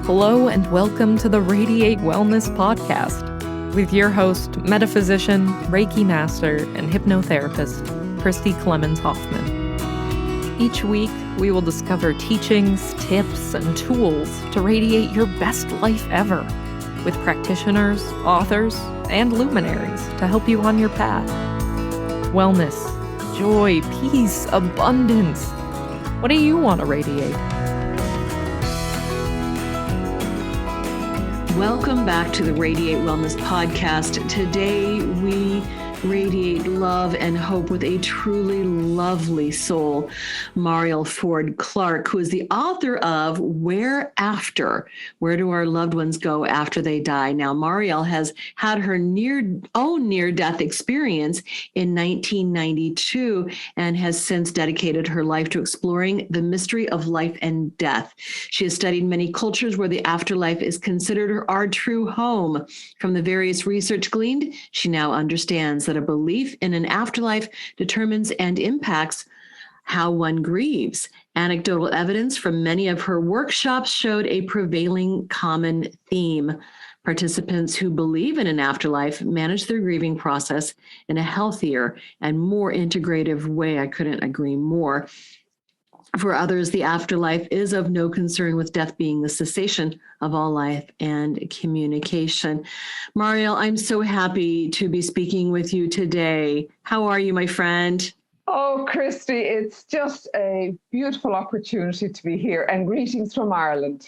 Hello and welcome to the Radiate Wellness podcast with your host, metaphysician, Reiki master, and hypnotherapist, Christy Clemens Hoffman. Each week, we will discover teachings, tips, and tools to radiate your best life ever with practitioners, authors, and luminaries to help you on your path. Wellness, joy, peace, abundance. What do you want to radiate? Welcome back to the Radiate Wellness podcast. Today we radiate love and hope with a truly lovely soul, Mariel Forde Clarke, who is the author of Where After? Where do our loved ones go after they die? Now, Mariel has had her own near-death experience in 1992 and has since dedicated her life to exploring the mystery of life and death. She has studied many cultures where the afterlife is considered our true home. From the various research gleaned, she now understands that a belief in an afterlife determines and impacts how one grieves. Anecdotal evidence from many of her workshops showed a prevailing common theme. Participants who believe in an afterlife manage their grieving process in a healthier and more integrative way. I couldn't agree more. For others, the afterlife is of no concern, with death being the cessation of all life and communication. Mariel, I'm so happy to be speaking with you today. How are you, my friend? Oh, Christy, it's just a beautiful opportunity to be here, and greetings from Ireland.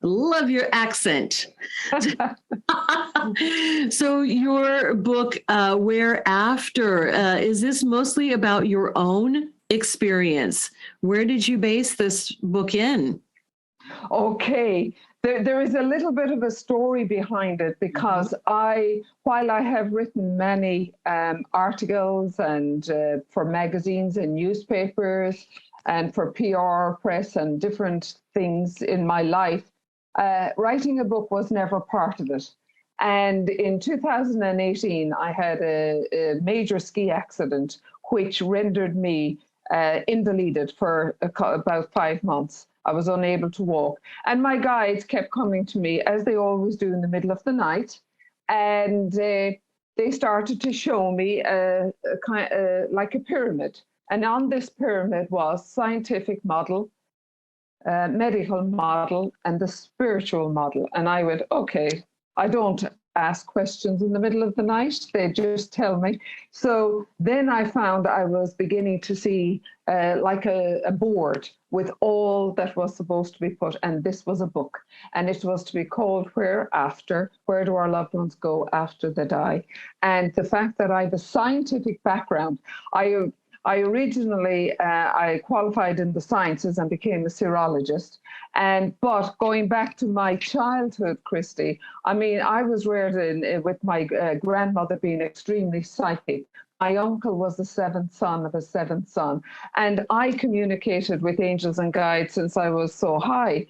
Love your accent. So your book, Where After, is this mostly about your own experience? Where did you base this book in? Okay, there is a little bit of a story behind it, because while I have written many articles and for magazines and newspapers and for PR press and different things in my life, writing a book was never part of it. And in 2018, I had a major ski accident, which rendered me invalidated for about 5 months. I was unable to walk. And my guides kept coming to me, as they always do, in the middle of the night. And they started to show me like a pyramid. And on this pyramid was scientific model, medical model, and the spiritual model. And I went, okay, I don't ask questions in the middle of the night. They just tell me. So then I found I was beginning to see like a board with all that was supposed to be put. And this was a book. And it was to be called Where After? Where do our loved ones go after they die? And the fact that I have a scientific background, I originally, I qualified in the sciences and became a serologist. But going back to my childhood, Christy, I mean, I was reared with my grandmother being extremely psychic. My uncle was the seventh son of a seventh son. And I communicated with angels and guides since I was so high.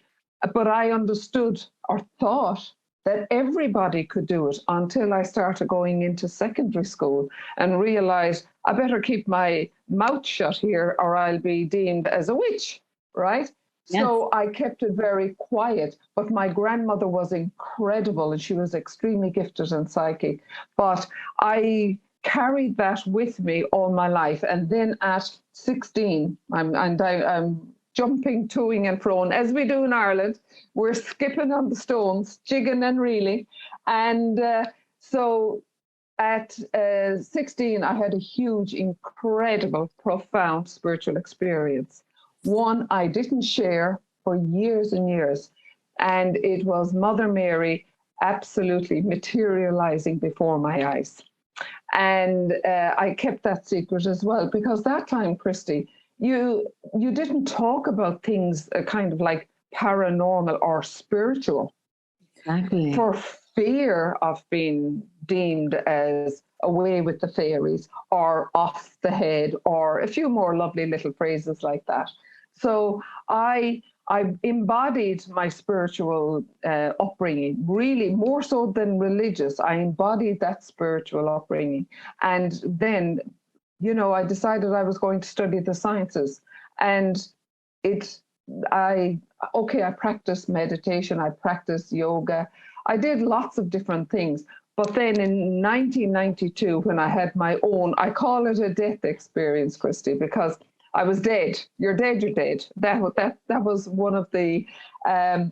But I understood or thought that everybody could do it until I started going into secondary school and realized I better keep my mouth shut here or I'll be deemed as a witch, right? Yes. So I kept it very quiet, but my grandmother was incredible and she was extremely gifted and psychic. But I carried that with me all my life. And then at 16, I'm jumping, toing and froing, as we do in Ireland. We're skipping on the stones, jigging and reeling. And so at 16, I had a huge, incredible, profound spiritual experience. One I didn't share for years and years. And it was Mother Mary absolutely materializing before my eyes. And I kept that secret as well, because that time, Christy, you didn't talk about things kind of like paranormal or spiritual. Exactly. For fear of being deemed as away with the fairies or off the head or a few more lovely little phrases like that. So I embodied my spiritual upbringing, really more so than religious. I embodied that spiritual upbringing. And then, I decided I was going to study the sciences. And I okay, I practiced meditation, I practiced yoga, I did lots of different things. But then in 1992, when I had my own, I call it a death experience, Christy, because I was dead. You're dead, you're dead. That was one of the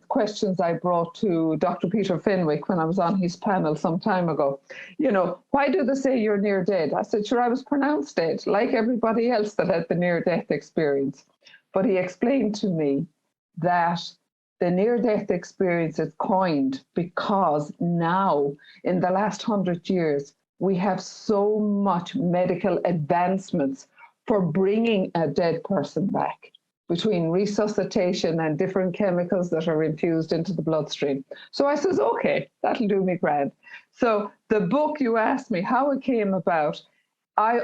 questions I brought to Dr. Peter Fenwick when I was on his panel some time ago. You know, why do they say you're near dead? I said, sure, I was pronounced dead, like everybody else that had the near-death experience. But he explained to me that the near-death experience is coined because now, in the last 100 years, we have so much medical advancements for bringing a dead person back, between resuscitation and different chemicals that are infused into the bloodstream. So I says, okay, that'll do me grand. So the book, you asked me how it came about. I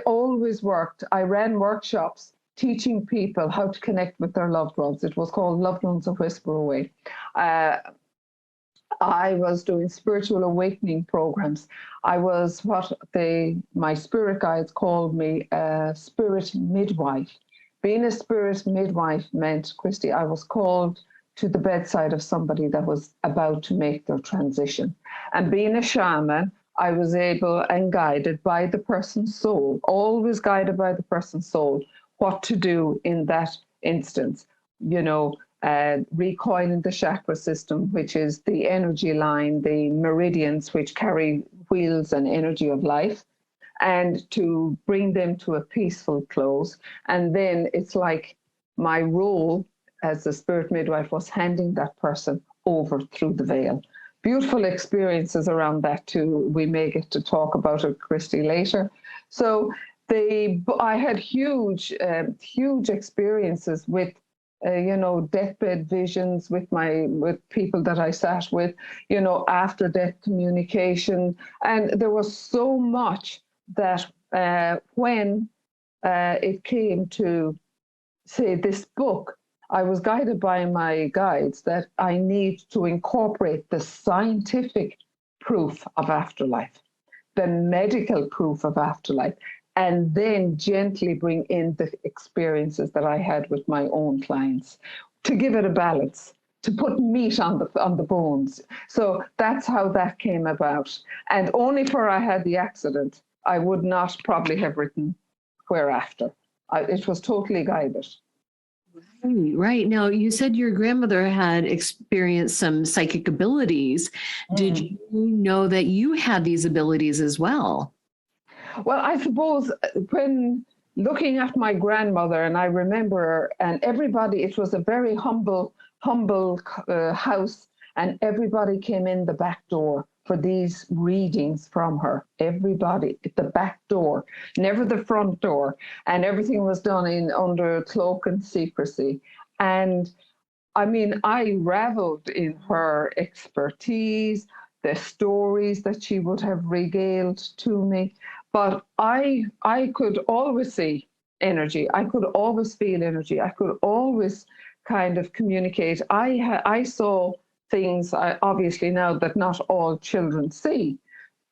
ran workshops teaching people how to connect with their loved ones. It was called Loved Ones A Whisper Away. I was doing spiritual awakening programs. I was my spirit guides called me a spirit midwife. Being a spirit midwife meant, Christy, I was called to the bedside of somebody that was about to make their transition. And being a shaman, I was able and guided by the person's soul, always guided by the person's soul, what to do in that instance. You know, recoiling the chakra system, which is the energy line, the meridians, which carry wheels and energy of life, and to bring them to a peaceful close. And then it's like my role as the spirit midwife was handing that person over through the veil. Beautiful experiences around that too. We may get to talk about it, Christy, later. So I had huge experiences with deathbed visions with people that I sat with, after death communication. And there was so much that when it came to, say, this book, I was guided by my guides that I need to incorporate the scientific proof of afterlife, the medical proof of afterlife, and then gently bring in the experiences that I had with my own clients to give it a balance, to put meat on the bones. So that's how that came about. And only for I had the accident, I would not probably have written Whereafter. It was totally guided. Right. Now, you said your grandmother had experienced some psychic abilities. Did you know that you had these abilities as well? Well, I suppose when looking at my grandmother, and I remember, and everybody, it was a very humble house, and everybody came in the back door for these readings from her. Everybody at the back door, never the front door, and everything was done under cloak and secrecy. And I mean, I reveled in her expertise, the stories that she would have regaled to me. But I could always see energy. I could always feel energy. I could always kind of communicate. I saw things, obviously now, that not all children see,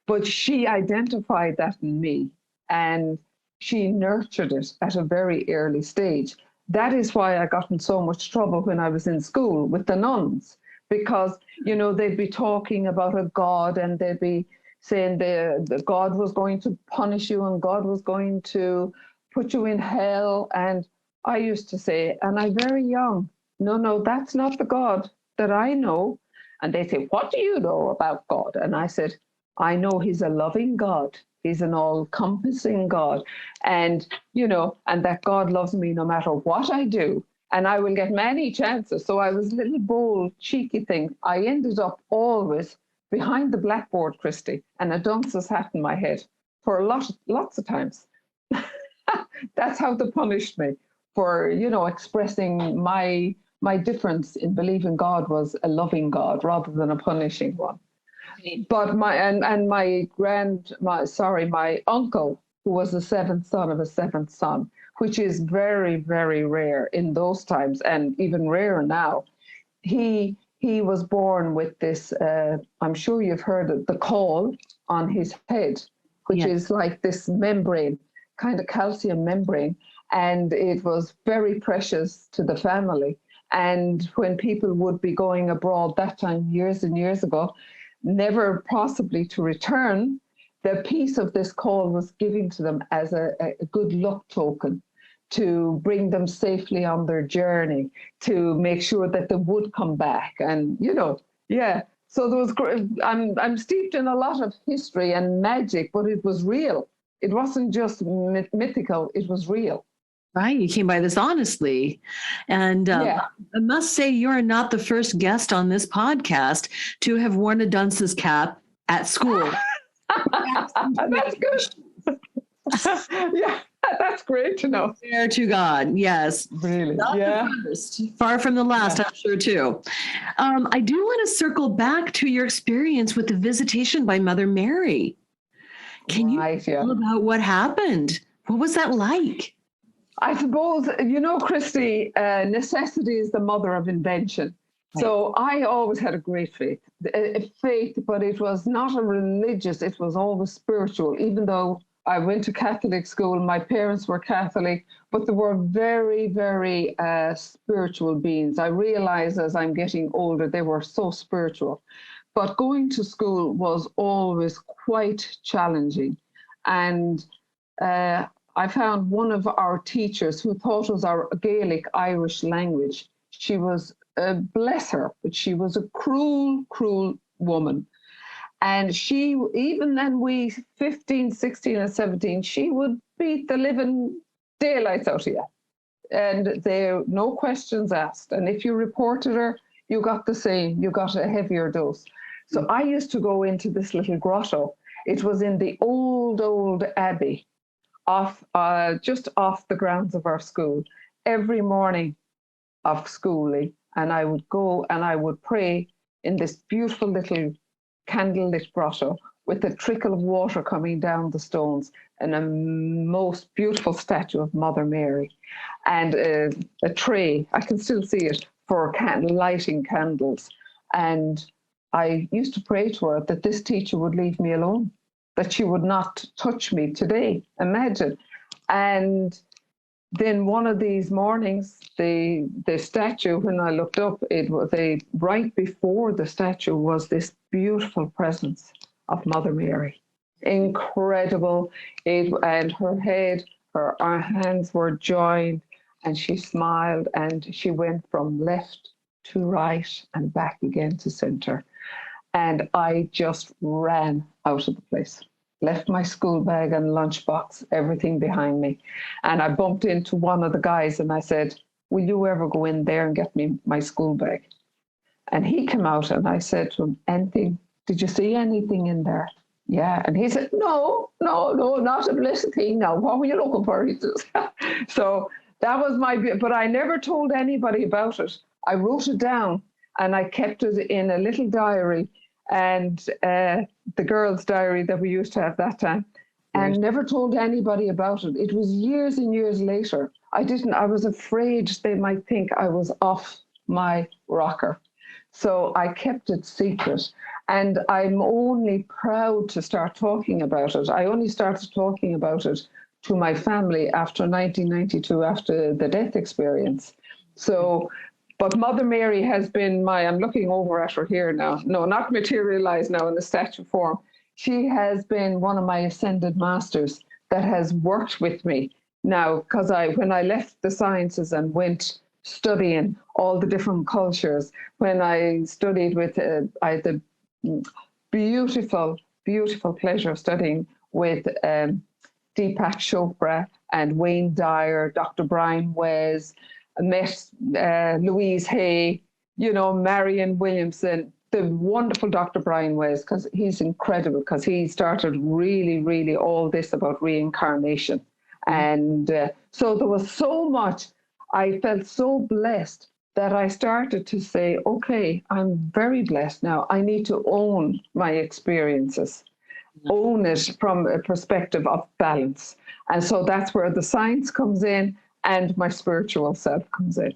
but she identified that in me, and she nurtured it at a very early stage. That is why I got in so much trouble when I was in school with the nuns, because, they'd be talking about a God, and they'd be saying the God was going to punish you and God was going to put you in hell. And I used to say, and I'm very young, no, that's not the God that I know. And they say, what do you know about God? And I said, I know he's a loving God. He's an all-encompassing God. And, and that God loves me no matter what I do. And I will get many chances. So I was a little bold, cheeky thing. I ended up always behind the blackboard, Christy, and a dunce's hat in my head for lots of times. That's how they punished me for, expressing my difference in believing God was a loving God rather than a punishing one. But my uncle, who was the seventh son of a seventh son, which is very, very rare in those times and even rarer now, he was born with this, I'm sure you've heard of the caul on his head, which is like this membrane, kind of calcium membrane. And it was very precious to the family. And when people would be going abroad that time, years and years ago, never possibly to return, the piece of this call was given to them as a good luck token to bring them safely on their journey, to make sure that they would come back. And, yeah. So there was, I'm steeped in a lot of history and magic, but it was real. It wasn't just mythical, it was real. Right. You came by this honestly. And I must say, you're not the first guest on this podcast to have worn a dunce's cap at school. That's good. Yeah, that's great to know. Fair to God. Yes. Really? Not the first. Far from the last, I'm sure, too. I do want to circle back to your experience with the Visitation by Mother Mary. Can you tell about what happened? What was that like? I suppose, Christy, necessity is the mother of invention. Right. So I always had a great faith, but it was not a religious, it was always spiritual. Even though I went to Catholic school, my parents were Catholic, but they were very, very spiritual beings. I realize as I'm getting older, they were so spiritual. But going to school was always quite challenging. And I found one of our teachers who taught us our Gaelic Irish language. She was, bless her, but she was a cruel, cruel woman. And she, even then we 15, 16 and 17, she would beat the living daylights out of you. And there no questions asked. And if you reported her, you got the same, you got a heavier dose. So I used to go into this little grotto. It was in the old abbey, just off the grounds of our school, every morning of schooling. And I would go and I would pray in this beautiful little candlelit grotto with a trickle of water coming down the stones and a most beautiful statue of Mother Mary and a tray, I can still see it, for lighting candles. And I used to pray to her that this teacher would leave me alone, that she would not touch me today. Imagine. And then one of these mornings, the statue, when I looked up, it was right before the statue was this beautiful presence of Mother Mary. Incredible. And her head, her hands were joined, and she smiled, and she went from left to right and back again to center. And I just ran out of the place. Left my school bag and lunchbox, everything behind me. And I bumped into one of the guys and I said, will you ever go in there and get me my school bag? And he came out and I said to him, anything? Did you see anything in there? Yeah. And he said, no, not a blessed thing. Now, what were you looking for? He says. So that was but I never told anybody about it. I wrote it down and I kept it in a little diary, and the girls' diary that we used to have that time, and never told anybody about it. It was years and years later. I was afraid they might think I was off my rocker. So I kept it secret. And I'm only proud to start talking about it. I only started talking about it to my family after 1992, after the death experience. So, but Mother Mary has been I'm looking over at her here now. No, not materialized now in the statue form. She has been one of my ascended masters that has worked with me now, because when I left the sciences and went studying all the different cultures, when I studied with, I had the beautiful, beautiful pleasure of studying with Deepak Chopra and Wayne Dyer, Dr. Brian Wes, met Louise Hay, Marion Williamson, the wonderful Dr. Brian Wes, because he's incredible, because he started really, really all this about reincarnation. And so there was so much. I felt so blessed that I started to say, okay, I'm very blessed now. I need to own my experiences, own it from a perspective of balance. And so that's where the science comes in and my spiritual self comes in.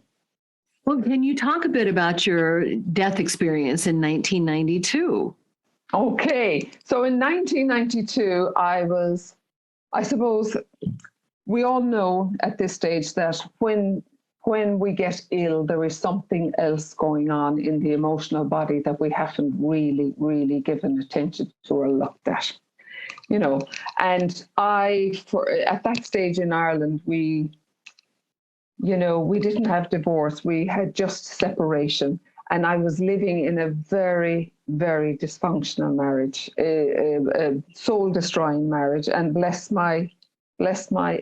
Well, can you talk a bit about your death experience in 1992? Okay. So in 1992, I suppose we all know at this stage that when when we get ill, there is something else going on in the emotional body that we haven't really given attention to or looked at, And at that stage in Ireland, we didn't have divorce. We had just separation. And I was living in a very, very dysfunctional marriage, a soul-destroying marriage. And bless my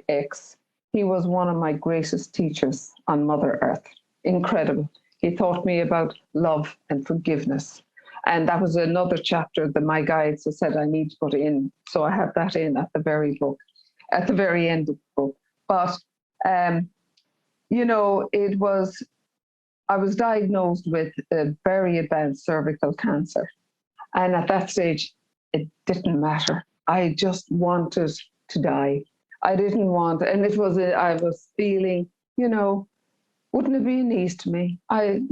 ex, he was one of my greatest teachers on Mother Earth. Incredible. He taught me about love and forgiveness. And that was another chapter that my guides said I need to put in. So I have that in at the very end of the book. But, I was diagnosed with a very advanced cervical cancer. And at that stage, it didn't matter. I just wanted to die. I didn't want, and I was feeling, wouldn't it be nice to me? I'm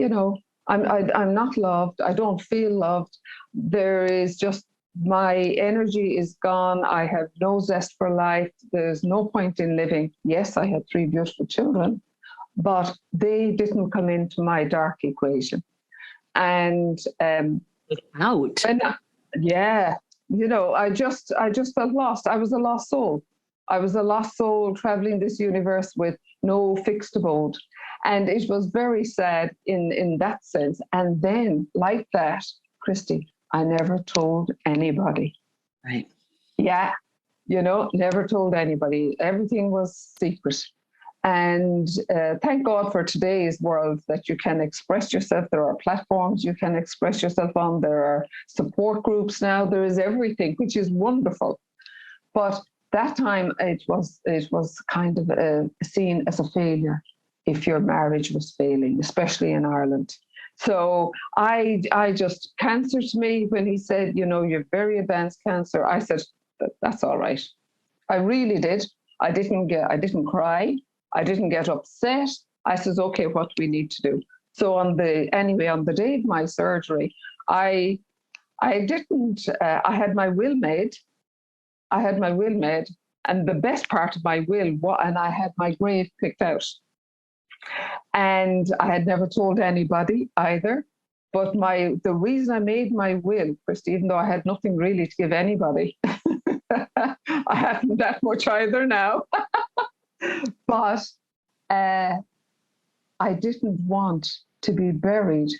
not loved. I don't feel loved. There is just, my energy is gone. I have no zest for life. There's no point in living. Yes, I had 3 beautiful children, but they didn't come into my dark equation. And out. I just felt lost. I was a lost soul. I was a lost soul traveling this universe with no fixed abode. And it was very sad in that sense. And then, like that, Christy, I never told anybody. Right. Yeah. Never told anybody. Everything was secret. And thank God for today's world that you can express yourself. There are platforms you can express yourself on. There are support groups now. There is everything, which is wonderful. But that time it was kind of seen as a failure if your marriage was failing, especially in Ireland. So I just, cancer to me, when he said, you have very advanced cancer, I said, that's all right. I really did. I didn't cry. I didn't get upset. I said, okay, what do we need to do? So on the day of my surgery, I had my will made. And the best part of my will, and I had my grave picked out. And I had never told anybody either. But the reason I made my will, Christy, even though I had nothing really to give anybody, I haven't that much either now. But I didn't want to be buried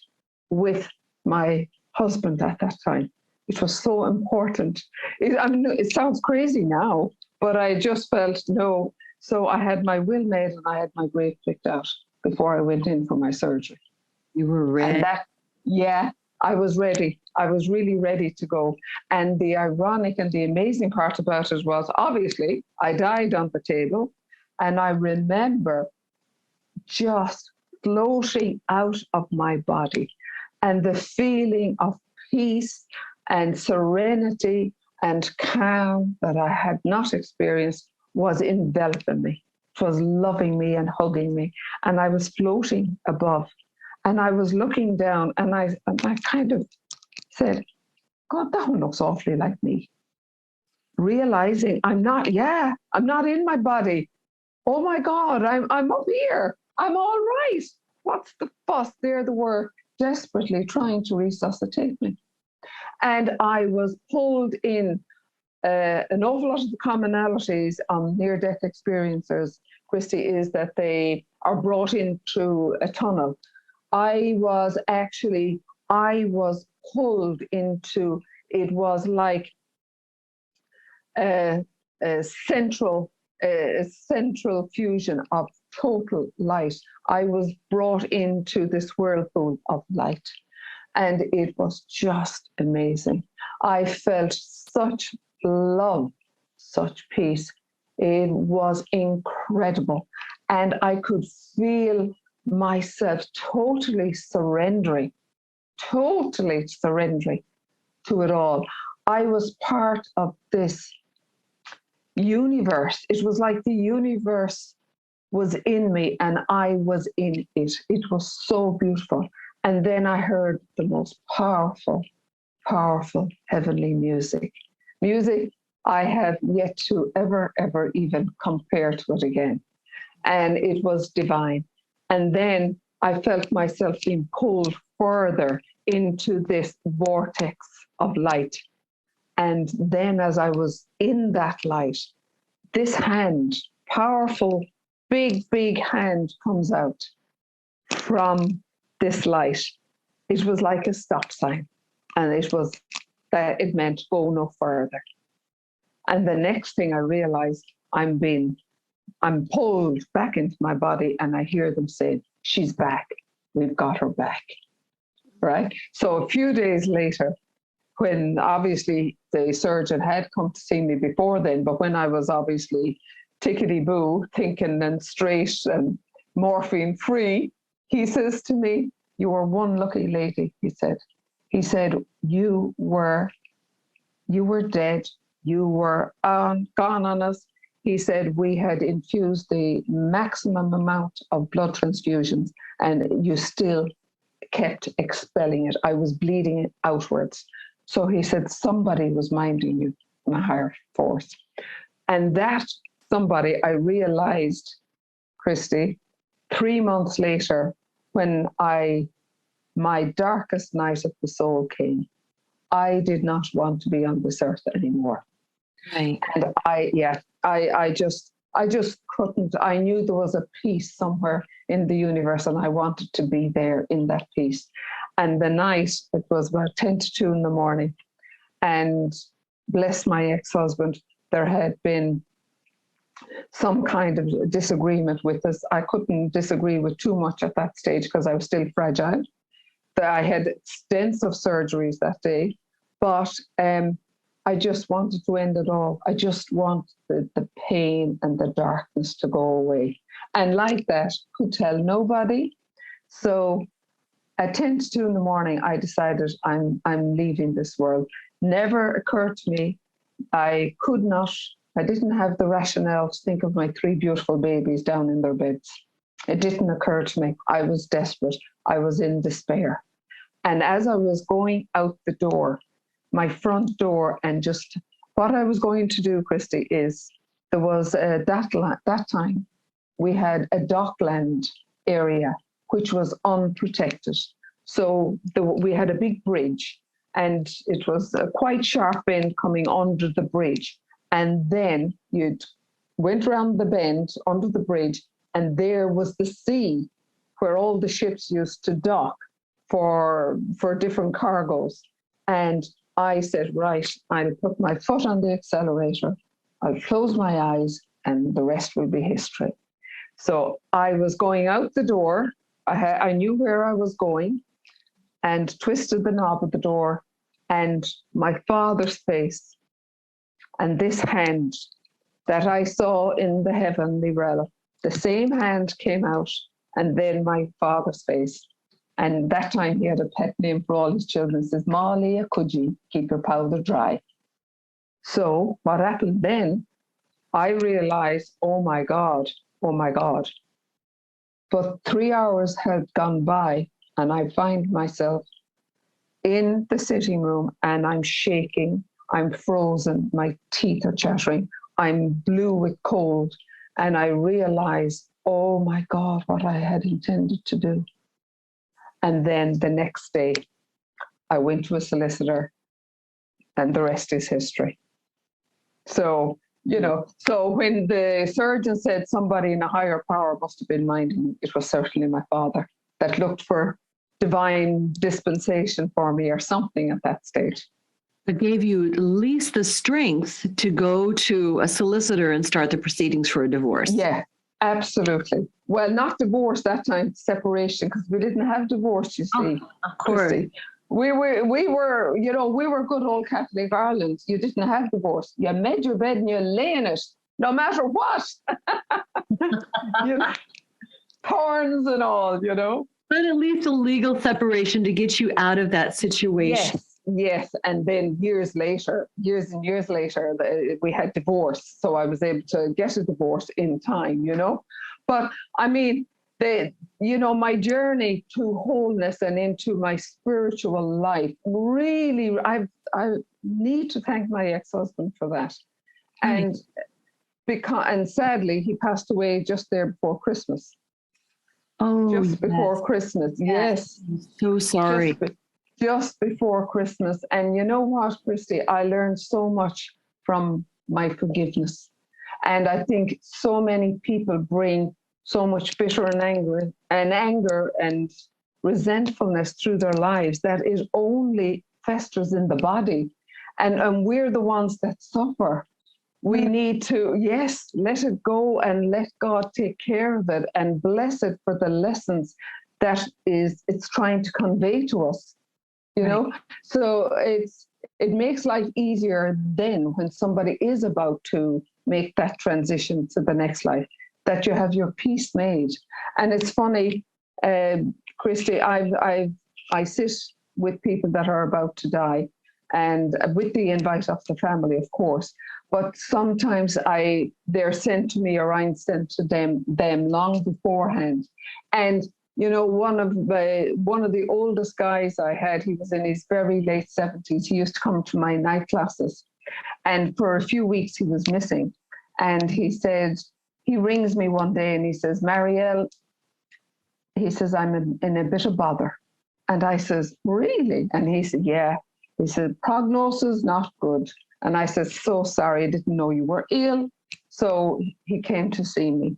with my husband at that time. It was so important. It sounds crazy now, but I just felt no. So I had my will made and I had my grave picked out before I went in for my surgery. You were ready? I was ready. I was really ready to go. And the ironic and the amazing part about it was, obviously, I died on the table. And I remember just floating out of my body, and the feeling of peace and serenity and calm that I had not experienced was enveloping me. It was loving me and hugging me. And I was floating above. And I was looking down, and I kind of said, God, that one looks awfully like me. Realizing I'm not in my body. Oh my God, I'm up here. I'm all right. What's the fuss? There they were, desperately trying to resuscitate me. And I was pulled in. An awful lot of the commonalities on near-death experiencers, Christy, is that they are brought in through a tunnel. I was pulled into, it was like a central fusion of total light. I was brought into this whirlpool of light, and it was just amazing. I felt such love, such peace. It was incredible. And I could feel myself totally surrendering to it all. I was part of this universe. It was like the universe was in me and I was in it. It was so beautiful. And then I heard the most powerful heavenly music. Music I have yet to ever even compare to it again. And it was divine. And then I felt myself being pulled further into this vortex of light. And then as I was in that light, this hand, powerful, big hand comes out from this light. It was like a stop sign. And it was that it meant go no further. And the next thing I realized, I'm pulled back into my body, and I hear them say, she's back. We've got her back. Right? So a few days later, when obviously the surgeon had come to see me before then, but when I was obviously tickety-boo, thinking and straight and morphine free, he says to me, you were one lucky lady, he said. He said, you were dead. You were gone on us. He said, we had infused the maximum amount of blood transfusions, and you still kept expelling it. I was bleeding it outwards. So he said, somebody was minding you in a higher force. And that somebody, I realized, Christy, 3 months later, when my darkest night of the soul came, I did not want to be on this earth anymore. Right. And I just couldn't. I knew there was a peace somewhere in the universe, and I wanted to be there in that peace. And the night, it was about 10 to 2 in the morning, and bless my ex-husband, there had been some kind of disagreement with us. I couldn't disagree with too much at that stage because I was still fragile. I had extensive surgeries that day, but I just wanted to end it all. I just wanted the pain and the darkness to go away. And like that, could tell nobody. So at 10 to 2 in the morning, I decided I'm leaving this world. Never occurred to me. I didn't have the rationale to think of my 3 beautiful babies down in their beds. It didn't occur to me. I was desperate. I was in despair. And as I was going out the door, my front door, and just what I was going to do, Christy, is there was that time we had a dockland area which was unprotected. So we had a big bridge, and it was a quite sharp bend coming under the bridge. And then you went around the bend under the bridge, and there was the sea where all the ships used to dock for different cargoes. And I said, right, I'll put my foot on the accelerator, I'll close my eyes, and the rest will be history. So I was going out the door. I knew where I was going, and twisted the knob of the door, and my father's face and this hand that I saw in the heavenly realm, the same hand came out, and then my father's face. And that time he had a pet name for all his children. He says, Molly, could you keep your powder dry? So what happened then, I realized, oh my God. But 3 hours had gone by, and I find myself in the sitting room, and I'm shaking, I'm frozen, my teeth are chattering, I'm blue with cold, and I realized, oh my God, what I had intended to do. And then the next day, I went to a solicitor, and the rest is history. So, so when the surgeon said somebody in a higher power must have been minding me, it was certainly my father that looked for divine dispensation for me or something at that stage. It gave you at least the strength to go to a solicitor and start the proceedings for a divorce. Yeah, absolutely. Well, not divorce that time, separation, because we didn't have divorce, you see. Of course. Christy. We were good old Catholic Ireland. You didn't have divorce. You made your bed and you lay in it, no matter what. Thorns and all, But at least a legal separation to get you out of that situation. Yes. And then years and years later, we had divorce. So I was able to get a divorce in time, But I mean, my journey to wholeness and into my spiritual life, really, I need to thank my ex-husband for that. And sadly, he passed away just there before Christmas. Oh, just before Christmas. Yes. I'm so sorry. Just before Christmas. And you know what, Christy? I learned so much from my forgiveness. And I think so many people bring so much bitter and anger and resentfulness through their lives that it only festers in the body. And we're the ones that suffer. We need to, yes, let it go and let God take care of it and bless it for the lessons that it's trying to convey to us, you know? So it makes life easier then when somebody is about to make that transition to the next life, that you have your peace made. And it's funny, Christy, I sit with people that are about to die, and with the invite of the family, of course. But sometimes they're sent to me, or I'm sent to them long beforehand. And you know, one of the oldest guys I had, he was in his very late 70s. He used to come to my night classes, and for a few weeks he was missing. And he said, he rings me one day and he says, Mariel, he says, I'm in a bit of bother. And I says, really? And he said, yeah. He said, prognosis not good. And I said, so sorry, I didn't know you were ill. So he came to see me.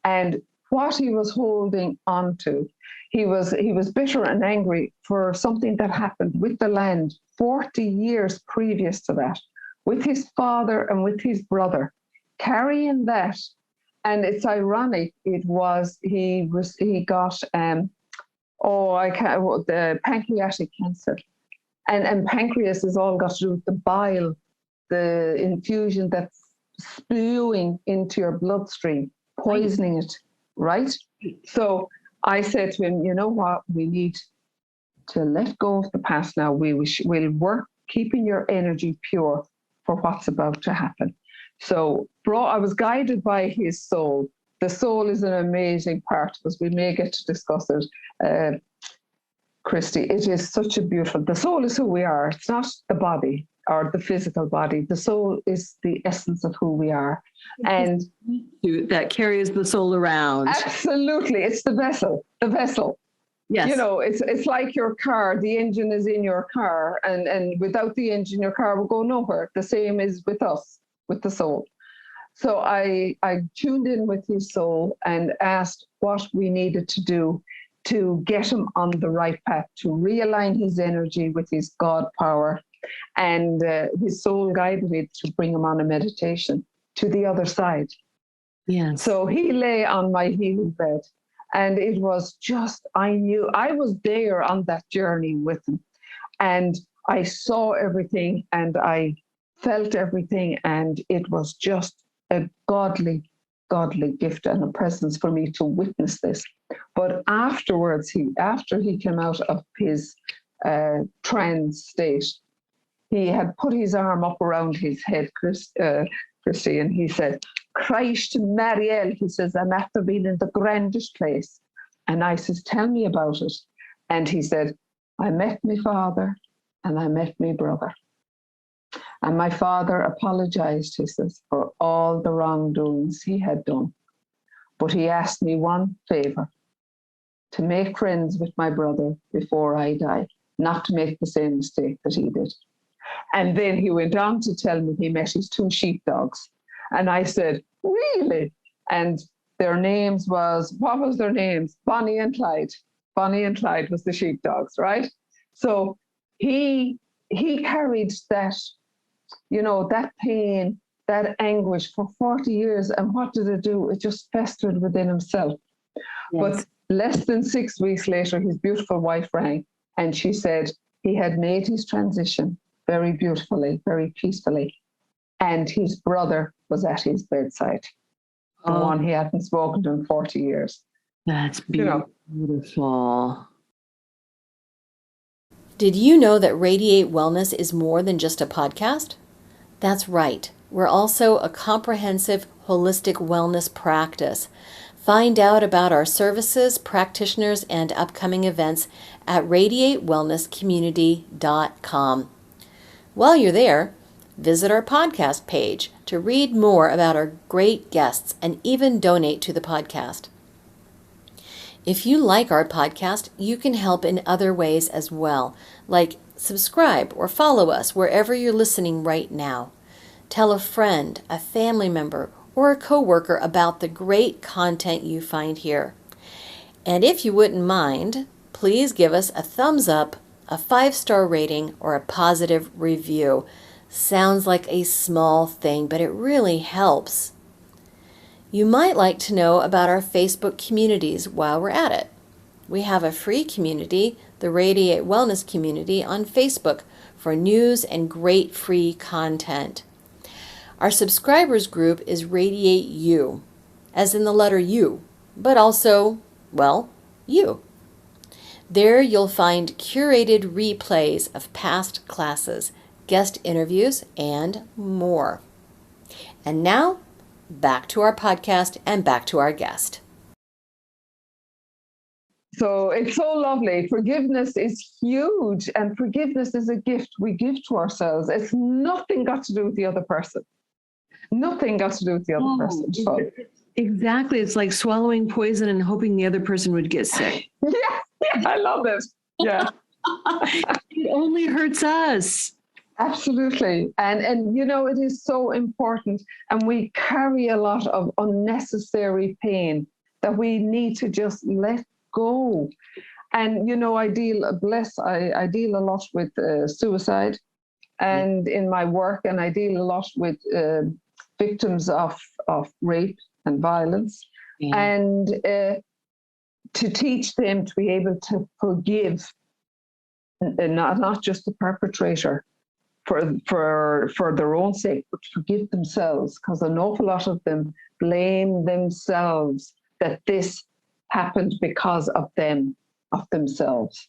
And what he was holding on to, he was bitter and angry for something that happened with the land 40 years previous to that, with his father and with his brother, carrying that. And it's ironic, he got the pancreatic cancer. And pancreas has all got to do with the bile, the infusion that's spewing into your bloodstream, poisoning it, right? So I said to him, you know what, we need to let go of the past now. We'll work keeping your energy pure for what's about to happen. So I was guided by his soul. The soul is an amazing part of us. We may get to discuss it. Christy, it is such a beautiful, the soul is who we are. It's not the body or the physical body. The soul is the essence of who we are. And that carries the soul around. Absolutely. It's the vessel. Yes. You know, it's like your car. The engine is in your car, and without the engine, your car will go nowhere. The same is with us, with the soul. So I tuned in with his soul and asked what we needed to do to get him on the right path, to realign his energy with his God power. And his soul guided me to bring him on a meditation to the other side. Yeah. So he lay on my healing bed, and it was just, I knew I was there on that journey with him, and I saw everything and I felt everything, and it was just a godly gift and a presence for me to witness this. But afterwards, after he came out of his trance state, he had put his arm up around his head, Christy, and he said, Christ Mariel, he says, I'm after being in the grandest place. And I says, tell me about it. And he said, I met my father and I met my brother. And my father apologized, he says, for all the wrongdoings he had done. But he asked me one favor, to make friends with my brother before I die, not to make the same mistake that he did. And then he went on to tell me he met his 2 sheepdogs. And I said, really? And their names what was their names? Bonnie and Clyde. Bonnie and Clyde was the sheepdogs, right? So he carried that, you know, that pain, that anguish for 40 years. And what did it do? It just festered within himself. Yes. But less than 6 weeks later, his beautiful wife rang, and she said he had made his transition very beautifully, very peacefully. And his brother was at his bedside, the one he hadn't spoken to in 40 years. That's beautiful. You know. Did you know that Radiate Wellness is more than just a podcast? That's right. We're also a comprehensive, holistic wellness practice. Find out about our services, practitioners, and upcoming events at radiatewellnesscommunity.com. While you're there, visit our podcast page to read more about our great guests and even donate to the podcast. If you like our podcast, you can help in other ways as well, like subscribe or follow us wherever you're listening right now. Tell a friend, a family member, or a coworker about the great content you find here. And if you wouldn't mind, please give us a thumbs up, a 5-star rating, or a positive review. Sounds like a small thing, but it really helps. You might like to know about our Facebook communities while we're at it. We have a free community, the Radiate Wellness community, on Facebook for news and great free content. Our subscribers group is Radiate You, as in the letter U, but also, well, you. There you'll find curated replays of past classes, guest interviews, and more. And now, back to our podcast and back to our guest. So it's so lovely. Forgiveness is huge, and forgiveness is a gift we give to ourselves. It's nothing got to do with the other person. Nothing got to do with the other person. So. Exactly. It's like swallowing poison and hoping the other person would get sick. Yeah, I love it. Yeah. It only hurts us. Absolutely. And it is so important. And we carry a lot of unnecessary pain that we need to just let go. And, I deal a lot with suicide and in my work, and I deal a lot with victims of rape and violence. And to teach them to be able to forgive, not just the perpetrator, for their own sake, but forgive themselves, because an awful lot of them blame themselves that this happened because of themselves,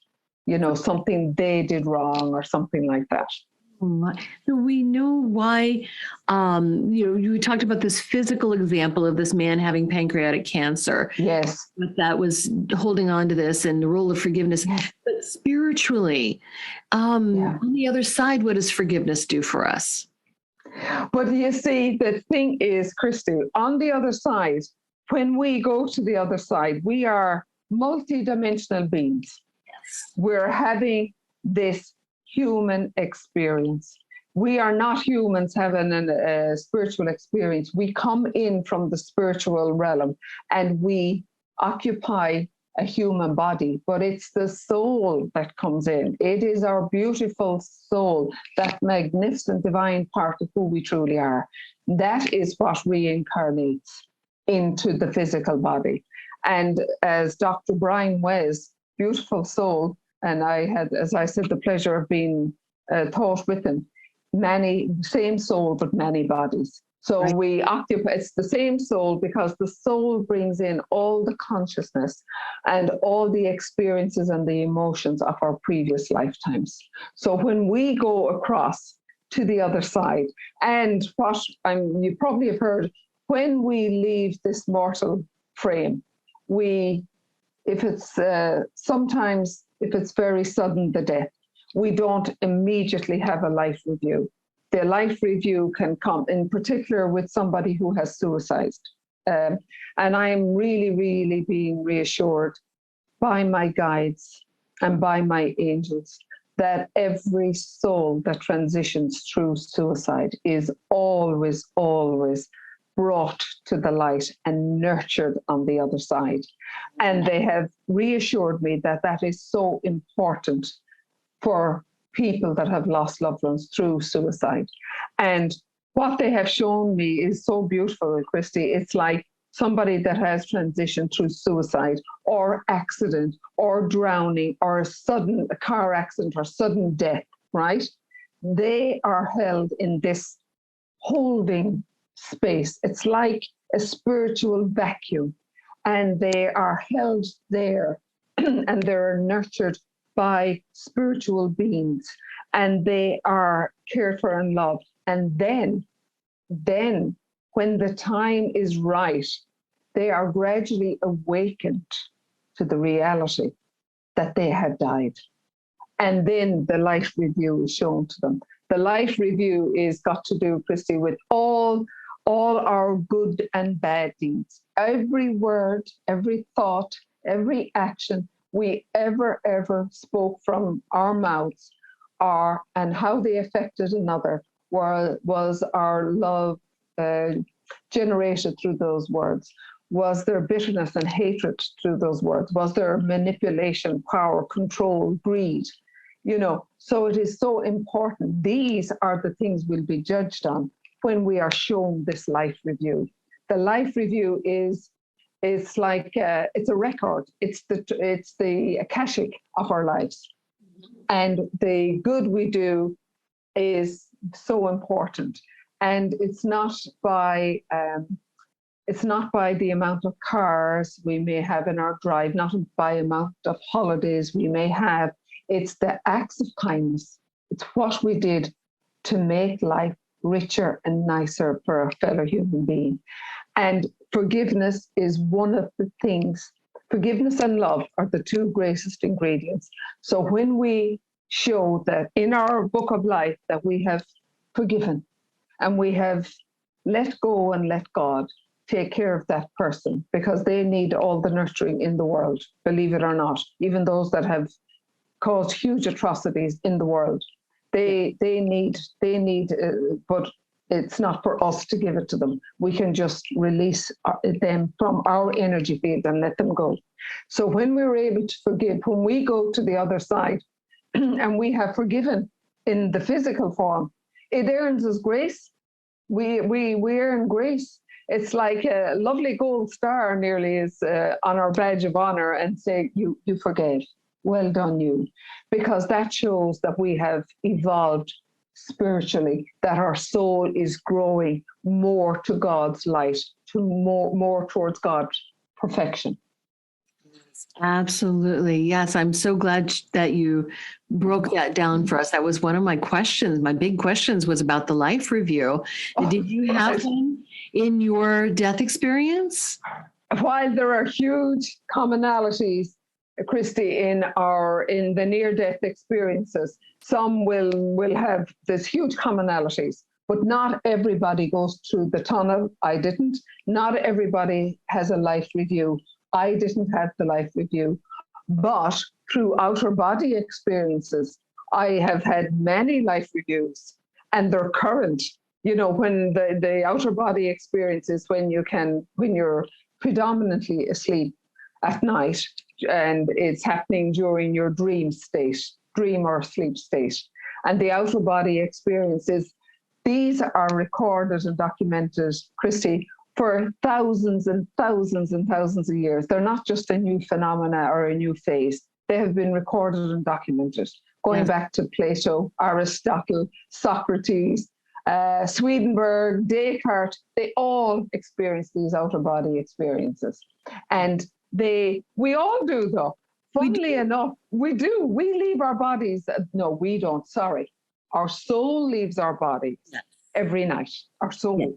something they did wrong or something like that. So we know why, you talked about this physical example of this man having pancreatic cancer. Yes. But that was holding on to this and the role of forgiveness. Yes. But spiritually, on the other side, what does forgiveness do for us? But you see, the thing is, Christy, on the other side, when we go to the other side, we are multidimensional beings. Yes. We're having this human experience. We are not humans having a spiritual experience. We come in from the spiritual realm and we occupy a human body, but it's the soul that comes in. It is our beautiful soul, that magnificent divine part of who we truly are. That is what reincarnates into the physical body. And as Dr. Brian West, beautiful soul, and I had, as I said, the pleasure of being taught with him, same soul, but many bodies. So right. We occupy, it's the same soul, because the soul brings in all the consciousness and all the experiences and the emotions of our previous lifetimes. So when we go across to the other side, and you probably have heard, when we leave this mortal frame, sometimes if it's very sudden, the death, we don't immediately have a life review. The life review can come, in particular, with somebody who has suicided. And I'm really, really being reassured by my guides and by my angels that every soul that transitions through suicide is always, always brought to the light and nurtured on the other side. And they have reassured me that that is so important for people that have lost loved ones through suicide. And what they have shown me is so beautiful, Christy. It's like somebody that has transitioned through suicide or accident or drowning or a car accident or sudden death, right? They are held in this holding space. It's like a spiritual vacuum, and they are held there and they're nurtured by spiritual beings, and they are cared for and loved. And then when the time is right, they are gradually awakened to the reality that they have died. And then the life review is shown to them. The life review is got to do, Christy, with all our good and bad deeds. Every word, every thought, every action we ever spoke from our mouths, and how they affected another, was our love generated through those words? Was there bitterness and hatred through those words? Was there manipulation, power, control, greed? So it is so important. These are the things we'll be judged on when we are shown this life review. The life review is like it's a record. It's the akashic of our lives, and the good we do is so important. And it's not by the amount of cars we may have in our drive, not by amount of holidays we may have. It's the acts of kindness. It's what we did to make life richer and nicer for a fellow human being. And forgiveness is one of the things. Forgiveness and love are the two greatest ingredients. So when we show that in our book of life that we have forgiven and we have let go and let God take care of that person, because they need all the nurturing in the world, believe it or not, even those that have caused huge atrocities in the world. They need, but it's not for us to give it to them. We can just release them from our energy field and let them go. So when we're able to forgive, when we go to the other side and we have forgiven in the physical form, it earns us grace. We earn grace. It's like a lovely gold star nearly is on our badge of honor, and say, you forgave. Well done, you. Because that shows that we have evolved spiritually, that our soul is growing more to God's light, to more towards God's perfection. Absolutely. Yes. I'm so glad that you broke that down for us. That was one of my questions. My big questions was about the life review. Did you have one in your death experience? While there are huge commonalities, Christy, in the near-death experiences, some will have this huge commonalities, but not everybody goes through the tunnel. I didn't. Not everybody has a life review. I didn't have the life review, but through outer body experiences, I have had many life reviews, and they're current. When the outer body experience is when you're predominantly asleep at night, and it's happening during your dream or sleep state. And the outer body experiences, these are recorded and documented, Christy, for thousands and thousands and thousands of years. They're not just a new phenomena or a new phase. They have been recorded and documented, going back to Plato, Aristotle, Socrates, Swedenborg, Descartes. They all experience these outer body experiences. And we all do, though. Funnily enough, we do. We leave our bodies. No, we don't. Sorry. Our soul leaves our bodies every night. Our soul. Yes.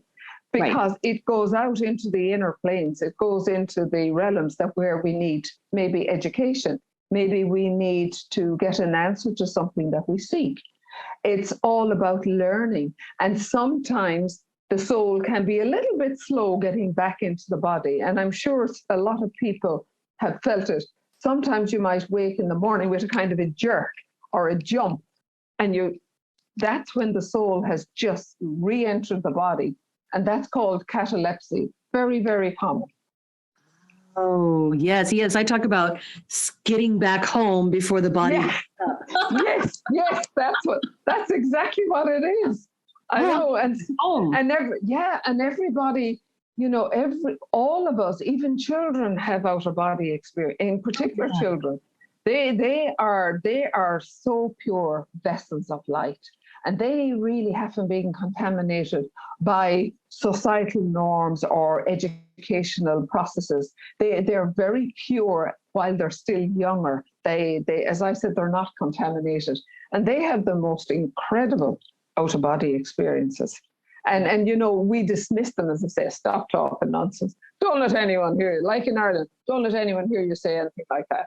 Because it goes out into the inner planes. It goes into the realms where we need maybe education. Maybe we need to get an answer to something that we seek. It's all about learning. And sometimes the soul can be a little bit slow getting back into the body. And I'm sure a lot of people have felt it. Sometimes you might wake in the morning with a kind of a jerk or a jump, and that's when the soul has just re-entered the body. And that's called catalepsy. Very, very common. Oh, yes. I talk about getting back home before the body. Yes. That's exactly what it is. I know. And everybody, all of us, even children, have outer body experience. In particular, children, they are so pure vessels of light. And they really haven't been contaminated by societal norms or educational processes. They're very pure while they're still younger. They, as I said, they're not contaminated. And they have the most incredible out-of-body experiences. And we dismiss them, as I say, stop talking nonsense. Don't let anyone hear you. Like in Ireland, don't let anyone hear you say anything like that,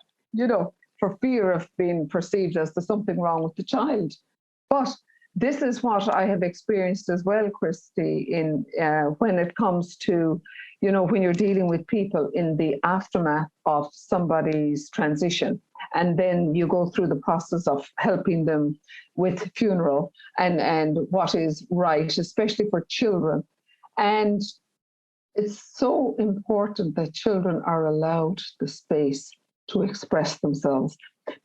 for fear of being perceived as there's something wrong with the child. But this is what I have experienced as well, Christy, in when it comes to, when you're dealing with people in the aftermath of somebody's transition, and then you go through the process of helping them with funeral and what is right, especially for children. And it's so important that children are allowed the space to express themselves,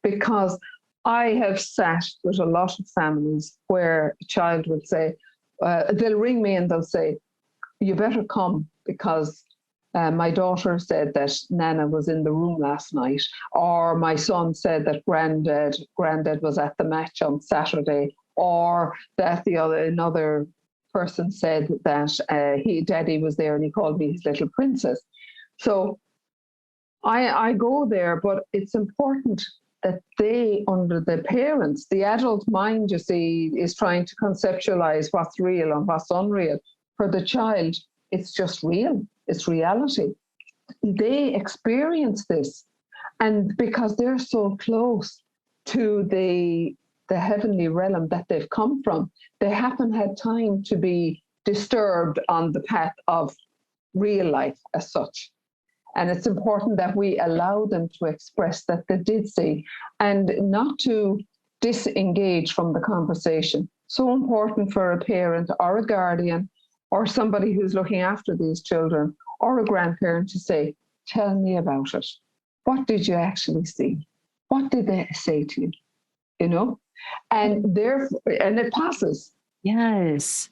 because I have sat with a lot of families where a child would say, they'll ring me and they'll say, you better come because my daughter said that Nana was in the room last night, or my son said that granddad was at the match on Saturday, or that another person said that daddy was there and he called me his little princess. So I go there, but it's important that they, under the parents, the adult mind, you see, is trying to conceptualize what's real and what's unreal. For the child, it's just real. It's reality. They experience this. And because they're so close to the heavenly realm that they've come from, they haven't had time to be disturbed on the path of real life as such. And it's important that we allow them to express that they did see, and not to disengage from the conversation. So important for a parent or a guardian or somebody who's looking after these children or a grandparent to say, tell me about it. What did you actually see? What did they say to you? And therefore, and it passes. Yes.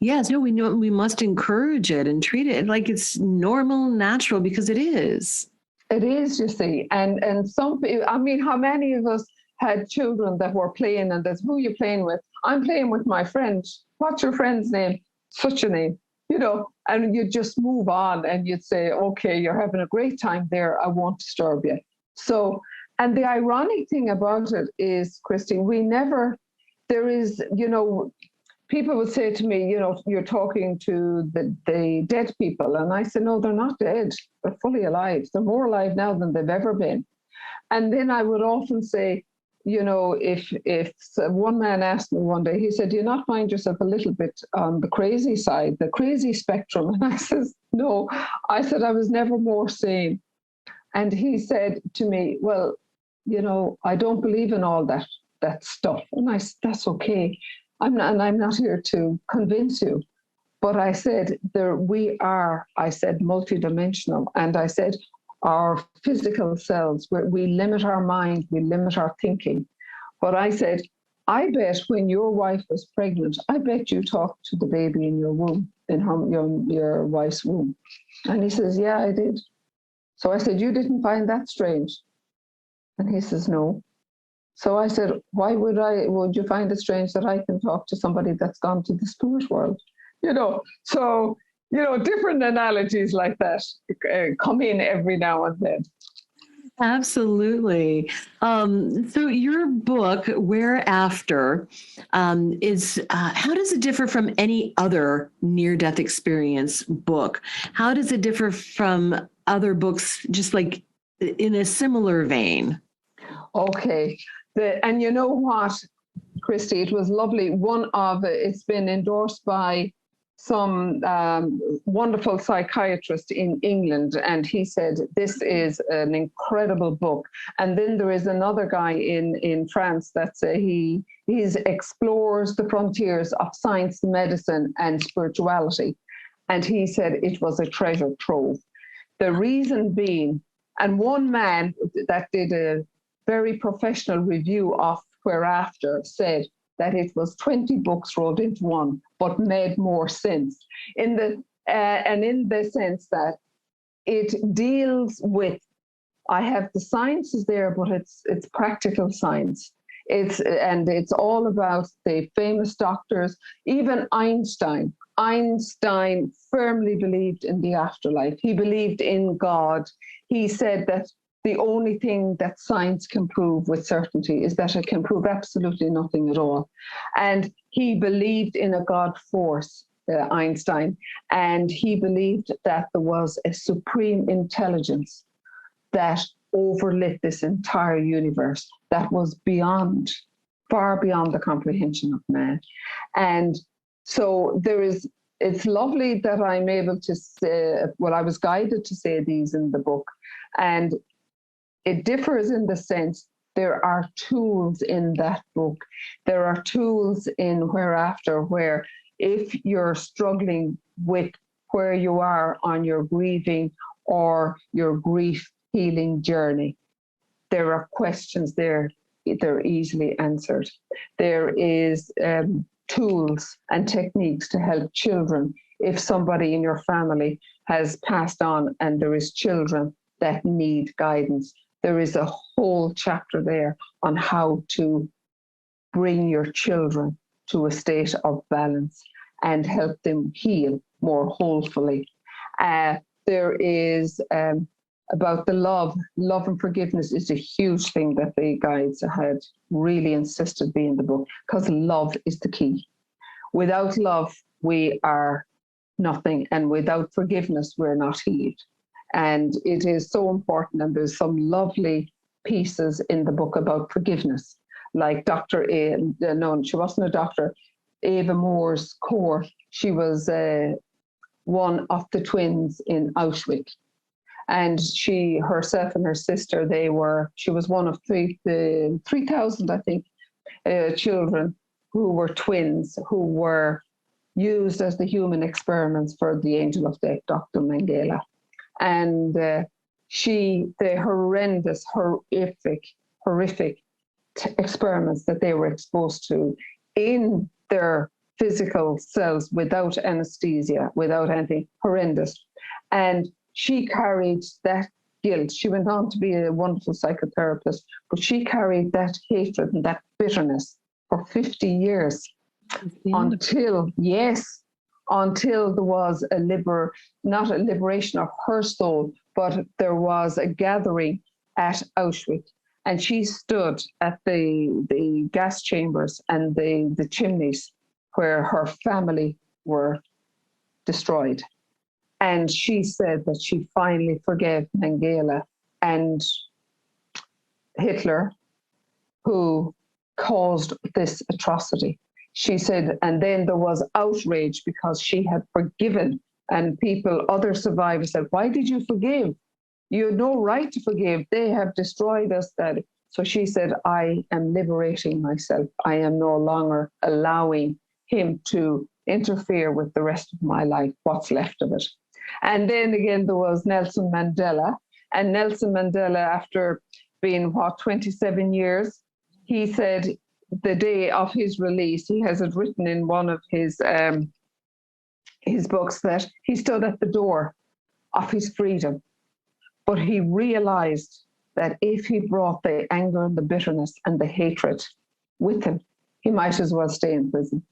Yes, no, we know we must encourage it and treat it like it's normal, natural, because it is. It is, you see. And some people, I mean, how many of us had children that were playing, and that's who you're playing with? I'm playing with my friend. What's your friend's name? Such a name, and you just move on and you'd say, okay, you're having a great time there. I won't disturb you. So, and the ironic thing about it is, Christy, there is, people would say to me, you're talking to the dead people. And I said, no, they're not dead. They're fully alive. They're more alive now than they've ever been. And then I would often say, if one man asked me one day, he said, do you not find yourself a little bit on the crazy side, the crazy spectrum? And I says, no. I said, I was never more sane. And he said to me, well, I don't believe in all that stuff. And I said, that's okay. I'm not here to convince you. But I said, we are multidimensional. And I said, our physical selves, where we limit our mind, we limit our thinking. But I said, I bet when your wife was pregnant, I bet you talked to the baby in your womb, in your wife's womb. And he says, yeah, I did. So I said, you didn't find that strange? And he says, no. So I said, why would you find it strange that I can talk to somebody that's gone to the spirit world? So, different analogies like that come in every now and then. Absolutely. So your book, Whereafter, is how does it differ from any other near-death experience book? How does it differ from other books, just like in a similar vein? Okay. And you know what, Christy, it was lovely. It's been endorsed by some wonderful psychiatrist in England, and he said this is an incredible book. And then there is another guy in France that's he explores the frontiers of science, medicine, and spirituality, and he said it was a treasure trove. The reason being, and one man that did a very professional review of Whereafter said that it was 20 books rolled into one, but made more sense in the sense that it deals with, I have the sciences there, but it's practical science. It's all about the famous doctors, even Einstein. Einstein firmly believed in the afterlife. He believed in God. He said that the only thing that science can prove with certainty is that it can prove absolutely nothing at all. And he believed in a God force, Einstein, and he believed that there was a supreme intelligence that overlit this entire universe, that was beyond far beyond the comprehension of man. And so it's lovely that I'm able to say, well, I was guided to say these in the book. And it differs in the sense there are tools in that book. There are tools in Whereafter where if you're struggling with where you are on your grieving or your grief healing journey, there are questions there. They're easily answered. There is tools and techniques to help children. If somebody in your family has passed on and there is children that need guidance, there is a whole chapter there on how to bring your children to a state of balance and help them heal more wholefully. There is about the love and forgiveness is a huge thing that the guides had really insisted be in the book, because love is the key. Without love, we are nothing, and without forgiveness, we're not healed. And it is so important, and there's some lovely pieces in the book about forgiveness, like she wasn't a doctor, Ava Moore's core. She was one of the twins in Auschwitz. And she herself and her sister, she was one of 3,000, I think, children who were twins, who were used as the human experiments for the angel of death, Dr. Mengele. And the horrendous, horrific experiments that they were exposed to in their physical cells without anesthesia, without anything, horrendous. And she carried that guilt. She went on to be a wonderful psychotherapist, but she carried that hatred and that bitterness for 50 years until there was not a liberation of her soul, but there was a gathering at Auschwitz. And she stood at the gas chambers and the chimneys where her family were destroyed. And she said that she finally forgave Mengele and Hitler, who caused this atrocity. She said, and then there was outrage because she had forgiven, and other survivors said, why did you forgive? You had no right to forgive. They have destroyed us. So she said, I am liberating myself. I am no longer allowing him to interfere with the rest of my life, what's left of it. And then again, there was Nelson Mandela. And Nelson Mandela, after being, 27 years, he said the day of his release, he has it written in one of his books that he stood at the door of his freedom. But he realized that if he brought the anger and the bitterness and the hatred with him, he might as well stay in prison.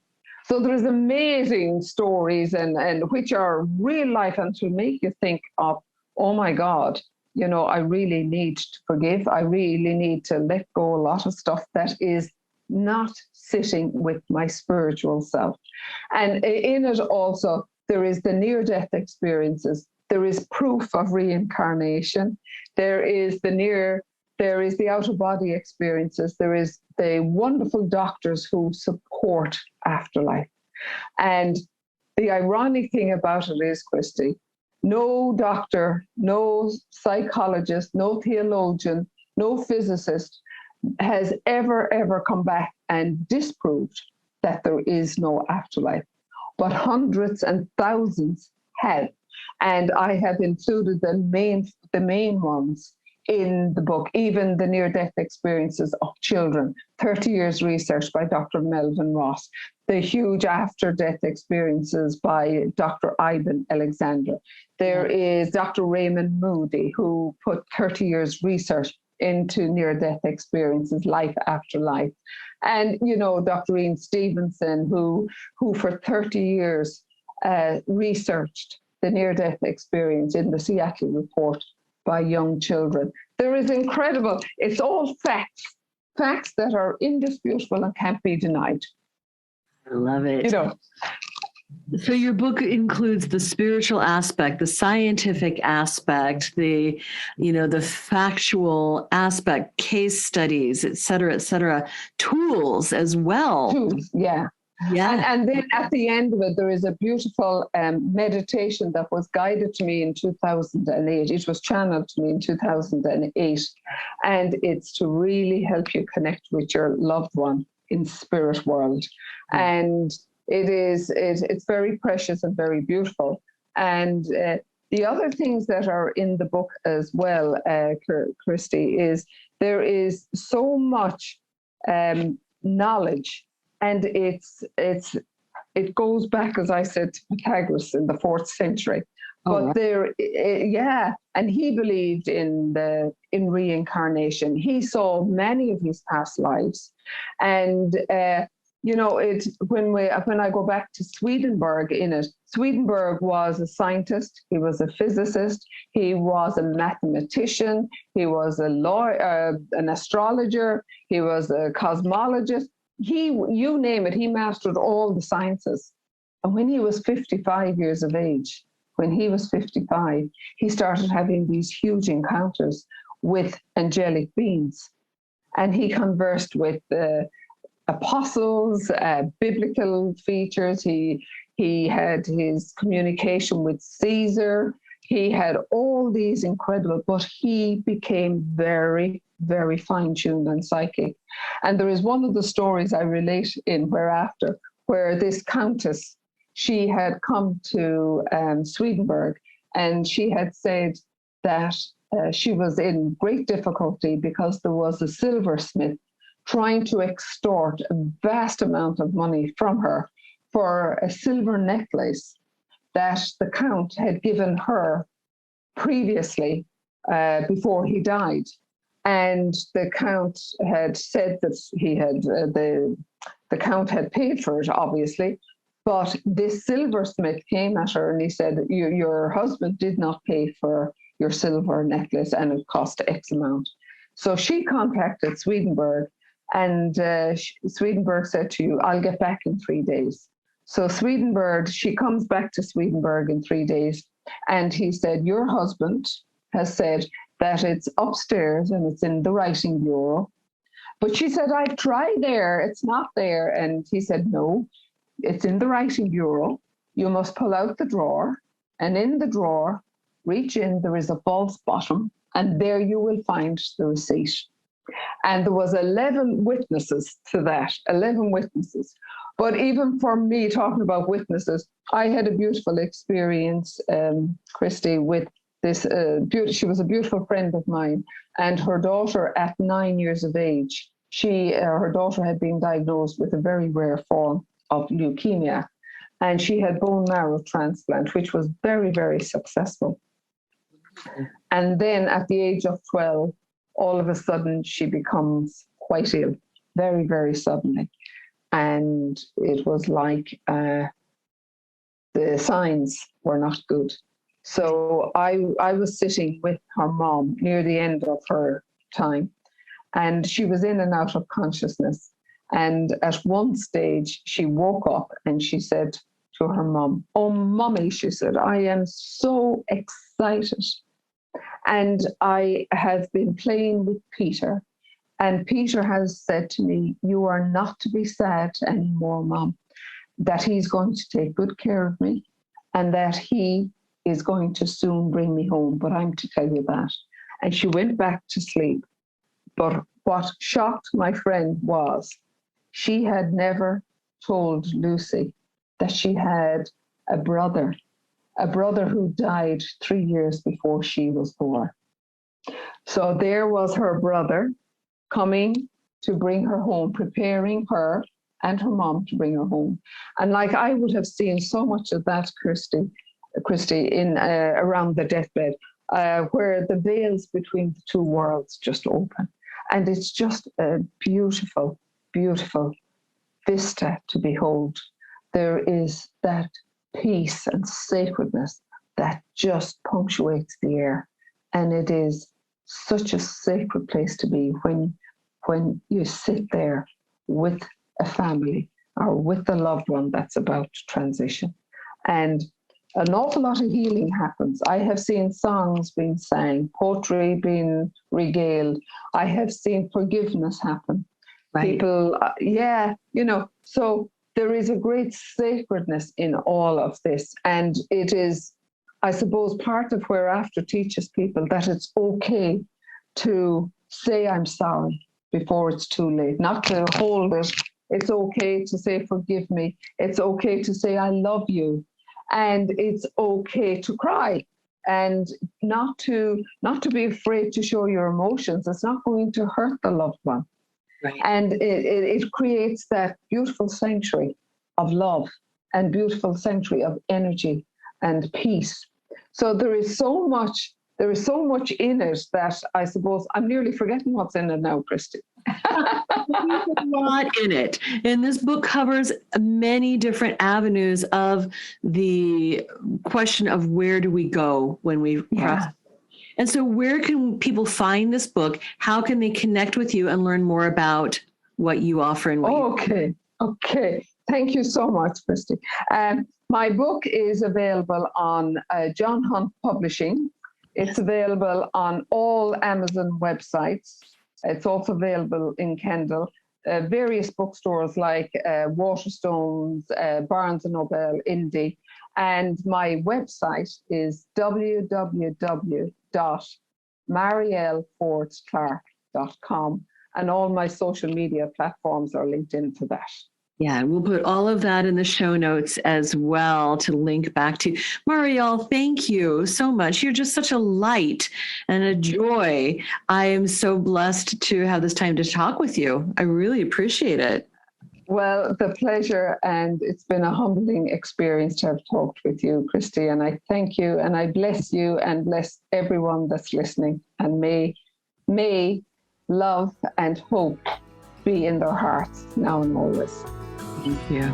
So there's amazing stories and which are real life and to make you think of, oh my God, I really need to forgive. I really need to let go a lot of stuff that is not sitting with my spiritual self. And in it also, there is the near-death experiences. There is proof of reincarnation. There is the out-of-body experiences. There is the wonderful doctors who support afterlife. And the ironic thing about it is, Christy, no doctor, no psychologist, no theologian, no physicist has ever come back and disproved that there is no afterlife. But hundreds and thousands have. And I have included the main ones in the book, even the near-death experiences of children, 30 years research by Dr. Melvin Ross, the huge after-death experiences by Dr. Ivan Alexander. There is Dr. Raymond Moody, who put 30 years research into near-death experiences, life after life. And, Dr. Ian Stevenson, who for 30 years researched the near-death experience in the Seattle Report by young children. There is incredible, it's all facts that are indisputable and can't be denied. I love it. So your book includes the spiritual aspect, the scientific aspect, the factual aspect, case studies, et cetera, tools as well. Tools, yeah. Yeah. And then at the end of it, there is a beautiful meditation that was guided to me in 2008. It was channeled to me in 2008. And it's to really help you connect with your loved one in spirit world. And it's very precious and very beautiful. And the other things that are in the book as well, Christy, is there is so much knowledge. And it goes back, as I said, to Pythagoras in the 4th century. But and he believed in reincarnation. He saw many of his past lives, and when I go back to Swedenborg Swedenborg was a scientist. He was a physicist. He was a mathematician. He was a lawyer, an astrologer. He was a cosmologist. You name it, he mastered all the sciences. And when he was 55 years of age, he started having these huge encounters with angelic beings. And he conversed with apostles, biblical features. He had his communication with Caesar. He had all these incredible, but he became very, very fine-tuned and psychic. And there is one of the stories I relate in Whereafter, where this countess, she had come to Swedenborg, and she had said that she was in great difficulty because there was a silversmith trying to extort a vast amount of money from her for a silver necklace that the Count had given her previously before he died. And the Count had said that he had, the Count had paid for it, obviously, but this silversmith came at her and he said, your husband did not pay for your silver necklace and it cost X amount. So she contacted Swedenborg, and Swedenborg said to you, I'll get back in 3 days. So she comes back to Swedenborg in 3 days, and he said, your husband has said that it's upstairs and it's in the writing bureau. But she said, I've tried there, it's not there. And he said, no, it's in the writing bureau. You must pull out the drawer, and in the drawer, reach in, there is a false bottom, and there you will find the receipt. And there was 11 witnesses to that, 11 witnesses. But even for me, talking about witnesses, I had a beautiful experience, Christy, with this, she was a beautiful friend of mine, and her daughter at 9 years of age, her daughter had been diagnosed with a very rare form of leukemia, and she had bone marrow transplant, which was very, very successful. And then at the age of 12, all of a sudden she becomes quite ill, very, very suddenly. And it was like the signs were not good. So I was sitting with her mom near the end of her time, and she was in and out of consciousness. And at one stage, she woke up and she said to her mom, oh, Mommy, she said, I am so excited. And I have been playing with Peter, and Peter has said to me, you are not to be sad anymore, Mom, that he's going to take good care of me and that he is going to soon bring me home, but I'm to tell you that. And she went back to sleep. But what shocked my friend was she had never told Lucy that she had a brother who died 3 years before she was born. So there was her brother coming to bring her home, preparing her and her mom to bring her home. And like I would have seen so much of that, Christy, in around the deathbed, where the veils between the two worlds just open. And it's just a beautiful, beautiful vista to behold. There is that peace and sacredness that just punctuates the air. And it is such a sacred place to be when you sit there with a family or with the loved one that's about to transition. And an awful lot of healing happens. I have seen songs being sang, poetry being regaled. I have seen forgiveness happen. Right. People, so there is a great sacredness in all of this. And it is, I suppose, part of where After teaches people that it's okay to say I'm sorry before it's too late, not to hold it. It's okay to say forgive me. It's okay to say I love you. And it's okay to cry, and not to be afraid to show your emotions. It's not going to hurt the loved one. Right. And it creates that beautiful sanctuary of love and beautiful sanctuary of energy and peace. So there is so much in it that I suppose I'm nearly forgetting what's in it now, Christy. There's a lot in it. And this book covers many different avenues of the question of where do we go when we cross. And so where can people find this book? How can they connect with you and learn more about what you offer and what you Okay. Thank you so much, Christy. My book is available on John Hunt Publishing. It's available on all Amazon websites. It's also available in Kindle, various bookstores like Waterstones, Barnes & Noble, Indie. And my website is www.marielfordeclarke.com. And all my social media platforms are linked into that. Yeah, we'll put all of that in the show notes as well to link back to. Mariel, thank you so much. You're just such a light and a joy. I am so blessed to have this time to talk with you. I really appreciate it. Well, the pleasure, and it's been a humbling experience to have talked with you, Christy, and I thank you, and I bless you and bless everyone that's listening, and may love and hope be in their hearts now and always. Thank you.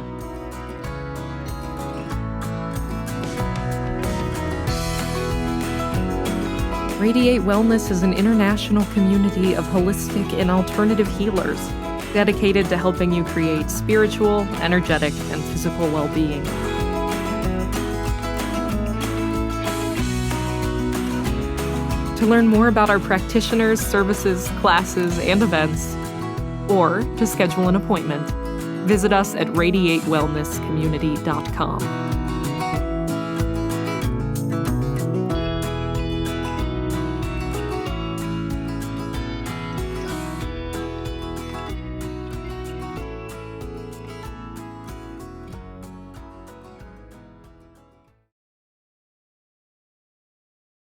Radiate Wellness is an international community of holistic and alternative healers dedicated to helping you create spiritual, energetic, and physical well-being. To learn more about our practitioners, services, classes, and events, or to schedule an appointment, visit us at radiatewellnesscommunity.com.